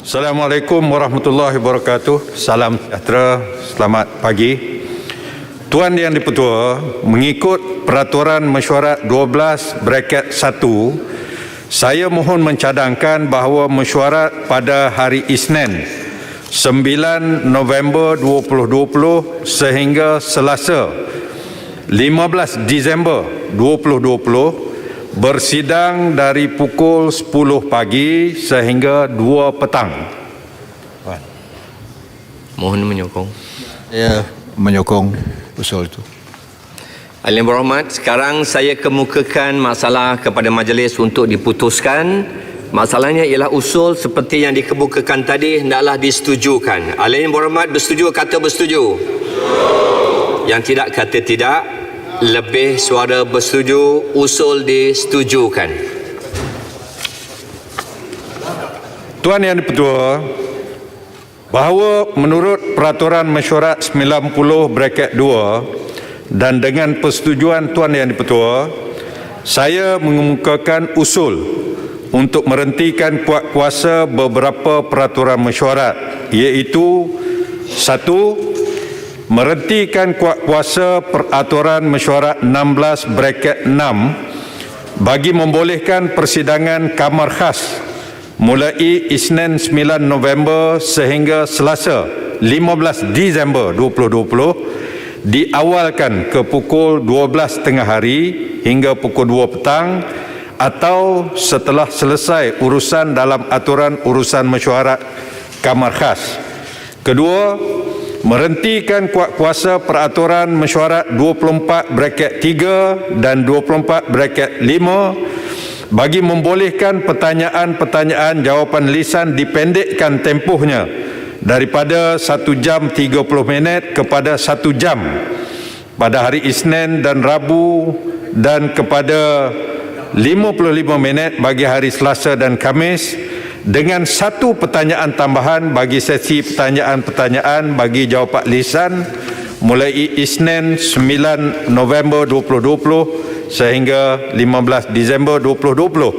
Assalamualaikum warahmatullahi wabarakatuh. Salam sejahtera, selamat pagi. Tuan Yang di-Pertua, mengikut Peraturan Mesyuarat 12/1, saya mohon mencadangkan bahawa mesyuarat pada hari Isnin 9 November 2020 sehingga Selasa 15 Disember 2020 bersidang dari pukul 10 pagi sehingga 2 petang. Mohon menyokong. Saya menyokong usul itu. Ahli yang berhormat, sekarang saya kemukakan masalah kepada majlis untuk diputuskan. Masalahnya ialah usul seperti yang dikemukakan tadi hendaklah disetujukan. Ahli yang berhormat, bersetuju kata bersetuju? Yang tidak kata tidak. Lebih suara bersetuju, usul disetujukan. Tuan Yang di-Pertua, bahawa menurut Peraturan Mesyuarat 90/2 dan dengan persetujuan Tuan Yang di-Pertua, saya mengemukakan usul untuk merhentikan kuasa beberapa peraturan mesyuarat, iaitu 1. Merhentikan kuasa Peraturan Mesyuarat 16/6 bagi membolehkan persidangan kamar khas mulai Isnin 9 November sehingga Selasa 15 Disember 2020 diawalkan ke pukul 12 tengah hari hingga pukul 2 petang atau setelah selesai urusan dalam aturan urusan mesyuarat kamar khas. Kedua, merhentikan kuasa Peraturan Mesyuarat 24/3 dan 24/5 bagi membolehkan pertanyaan-pertanyaan jawapan lisan dipendekkan tempohnya daripada 1 jam 30 minit kepada 1 jam pada hari Isnin dan Rabu dan kepada 55 minit bagi hari Selasa dan Khamis, dengan 1 pertanyaan tambahan bagi sesi pertanyaan-pertanyaan bagi jawapan lisan mulai Isnin 9 November 2020 sehingga 15 Disember 2020.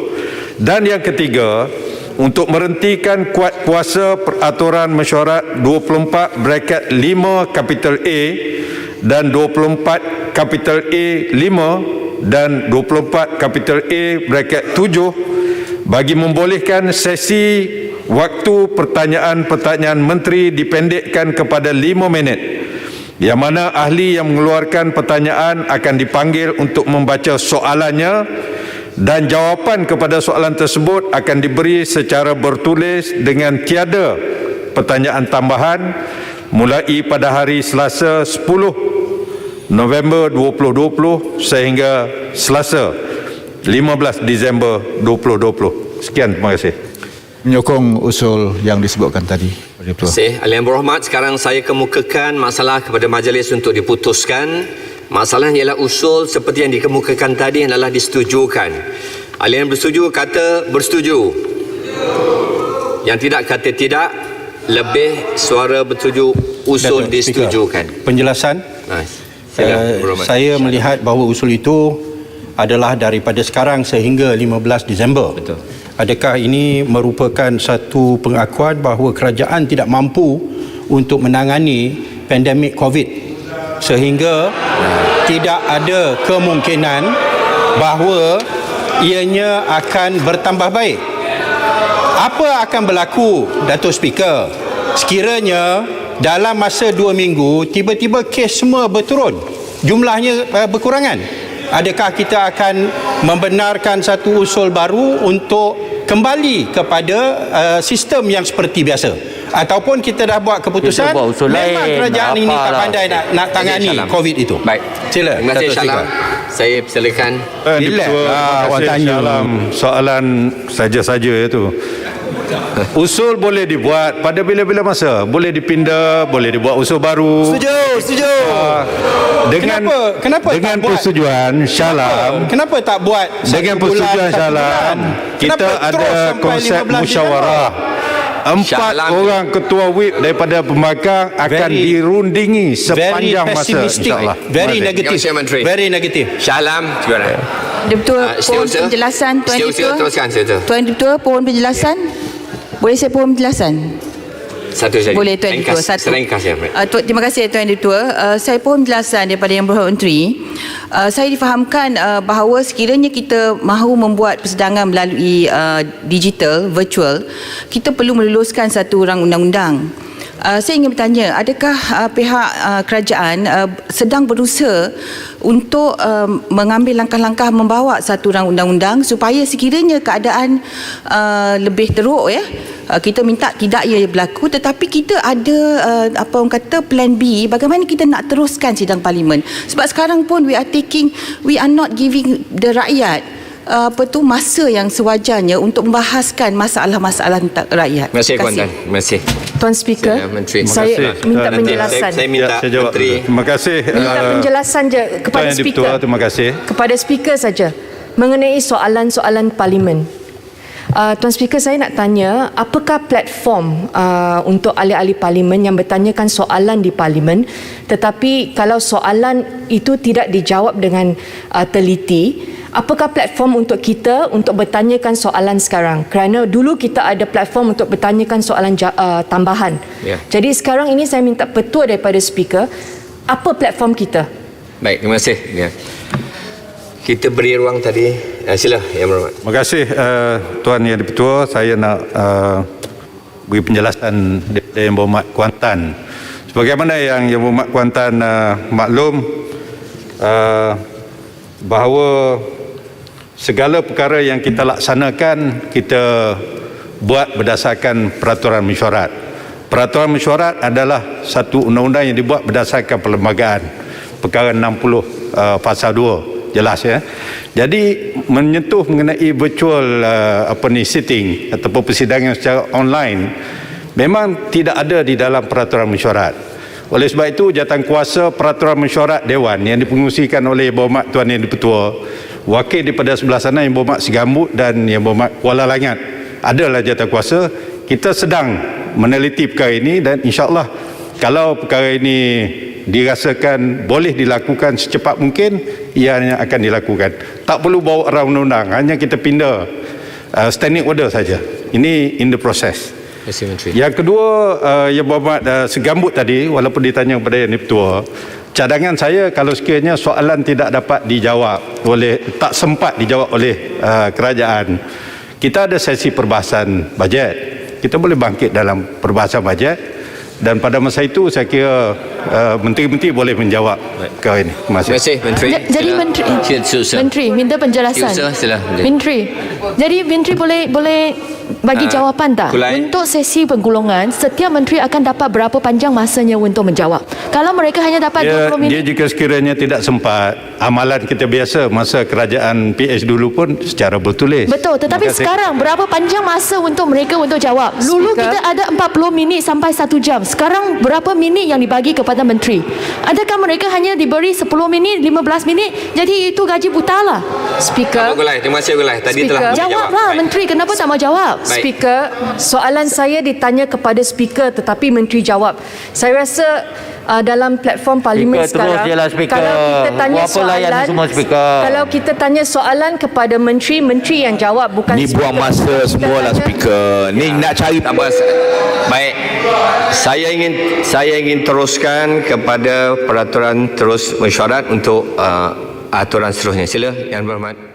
Dan yang ketiga, untuk merhentikan kuasa Peraturan Mesyuarat 24/5 kapital A dan 24 kapital A5 dan 24 kapital A/7 bagi membolehkan sesi waktu pertanyaan-pertanyaan menteri dipendekkan kepada 5 minit, yang mana ahli yang mengeluarkan pertanyaan akan dipanggil untuk membaca soalannya dan jawapan kepada soalan tersebut akan diberi secara bertulis dengan tiada pertanyaan tambahan mulai pada hari Selasa 10 November 2020 sehingga Selasa 15 Disember 2020. Sekian, terima kasih. Menyokong usul yang disebutkan tadi. Terima kasih. Ahli yang berhormat, sekarang saya kemukakan masalah kepada majlis untuk diputuskan. Masalahnya ialah usul seperti yang dikemukakan tadi adalah disetujukan. Ahli yang bersetuju kata bersetuju. Yang tidak kata tidak. Lebih suara bersetuju, usul disetujukan. Penjelasan. Saya melihat bahawa usul itu adalah daripada sekarang sehingga 15 Disember. Betul. Adakah ini merupakan satu pengakuan bahawa kerajaan tidak mampu untuk menangani pandemik COVID sehingga tidak ada kemungkinan bahawa ianya akan bertambah baik? Apa akan berlaku, Datuk Speaker, sekiranya dalam masa 2 minggu tiba-tiba kes semua berturun, jumlahnya berkurangan? Adakah kita akan membenarkan satu usul baru untuk kembali kepada sistem yang seperti biasa? Ataupun kita dah buat keputusan memang kerajaan ini tak pandai nak tangani COVID itu? Baik. Sila. Terima kasih, Syalam. Saya silakan. Awak tanya soalan saja-saja itu. Usul boleh dibuat pada bila-bila masa, boleh dipindah, boleh dibuat usul baru. Setuju. Dengan persetujuan Syalam, Kenapa tak buat dengan persetujuan Syalam, kita ada konsep musyawarah. 4 orang ketua whip daripada pembangkang akan dirundingi sepanjang masa, insyaAllah. Very negatif. Very negatif. Syalam, silakan. Betul, pohon penjelasan Tuan Ditua. Teruskan, Tuan Ditua, pohon penjelasan. Boleh saya pohon penjelasan? Satu saja. Boleh Tuan Ditua. Serengkas ya. Terima kasih Tuan Ditua. Saya pohon penjelasan daripada Yang Berhormat Menteri. Saya difahamkan bahawa sekiranya kita mahu membuat persidangan melalui digital, virtual, kita perlu meluluskan satu rang undang-undang. Saya ingin bertanya, adakah pihak kerajaan sedang berusaha untuk mengambil langkah-langkah membawa satu rang undang-undang supaya sekiranya keadaan lebih teruk, ya, kita minta tidak ia berlaku, tetapi kita ada apa orang kata plan B, bagaimana kita nak teruskan sidang parlimen. Sebab sekarang pun we are not giving the rakyat masa yang sewajarnya untuk membahaskan masalah-masalah rakyat. Terima kasih Puan Tan. Terima kasih. Tuan Speaker, Menteri. saya minta penjelasan. Saya minta saya jawab. Menteri. Terima kasih. Minta penjelasan je kepada Tuan Yang Speaker. Dipertua, terima kasih. Kepada Speaker saja mengenai soalan-soalan parlimen. Tuan Speaker, saya nak tanya, apakah platform untuk ahli-ahli parlimen yang bertanyakan soalan di parlimen, tetapi kalau soalan itu tidak dijawab dengan teliti, apakah platform untuk kita untuk bertanyakan soalan sekarang? Kerana dulu kita ada platform untuk bertanyakan soalan tambahan. Ya. Jadi sekarang ini saya minta petua daripada Speaker, apa platform kita? Baik, terima kasih. Ya. Kita beri ruang tadi. Sila Yang Berhormat. Terima kasih Tuan Yang Dipertua. Saya nak beri penjelasan daripada Yang Berhormat Kuantan. Sebagaimana yang Berhormat Kuantan maklum, bahawa segala perkara yang kita laksanakan kita buat berdasarkan peraturan mesyuarat. Peraturan mesyuarat adalah satu undang-undang yang dibuat berdasarkan perlembagaan. Perkara 60 pasal 2, jelas ya. Jadi menyentuh mengenai virtual sitting ataupun persidangan secara online memang tidak ada di dalam peraturan mesyuarat. Oleh sebab itu, jawatankuasa peraturan mesyuarat Dewan yang dipengerusikan oleh Yang Berhormat Tuan Yang Dipertua, wakil daripada sebelah sana Yang Berhormat Segambut dan Yang Berhormat Kuala Langat adalah jawatankuasa. Kita sedang meneliti perkara ini dan insya-Allah kalau perkara ini dirasakan boleh dilakukan secepat mungkin, ianya akan dilakukan. Tak perlu bawa rang undang-undang, hanya kita pindah standing order saja. Ini in the process. Terima kasih Menteri. Yang kedua, Yang Berhormat Segambut tadi, walaupun ditanya kepada Yang Dipertua, cadangan saya kalau sekiranya soalan tidak dapat dijawab tak sempat dijawab oleh kerajaan, kita ada sesi perbahasan bajet. Kita boleh bangkit dalam perbahasan bajet dan pada masa itu saya kira menteri-menteri boleh menjawab perkara ini. Terima kasih. Terima kasih Menteri. Jadi Menteri minta penjelasan. Sila. Menteri. Jadi Menteri boleh bagi jawapan tak? Kulai. Untuk sesi penggulungan, setiap menteri akan dapat berapa panjang masanya untuk menjawab? Kalau mereka hanya dapat 20 minit. Dia jika sekiranya tidak sempat, amalan kita biasa masa kerajaan PH dulu pun secara bertulis. Betul, tetapi sekarang berapa panjang masa untuk mereka untuk jawab? Dulu kita ada 40 minit sampai 1 jam. Sekarang berapa minit yang dibagi kepada menteri? Adakah mereka hanya diberi 10 minit, 15 minit? Jadi itu gaji buta lah. Speaker. Gulai, terima kasih Gulai. Tadi telah menjawab. Jawablah menteri, kenapa tak mau jawab? Baik. Speaker, soalan saya ditanya kepada speaker tetapi menteri jawab. Saya rasa dalam platform parlimen sekarang, kalau kita tanya kalau kita tanya soalan kepada menteri, menteri yang jawab, bukan ni buang masa semualah speaker. Ni nak cari Baik. Saya ingin teruskan kepada peraturan terus mesyuarat untuk aturan seterusnya. Sila Yang Berhormat.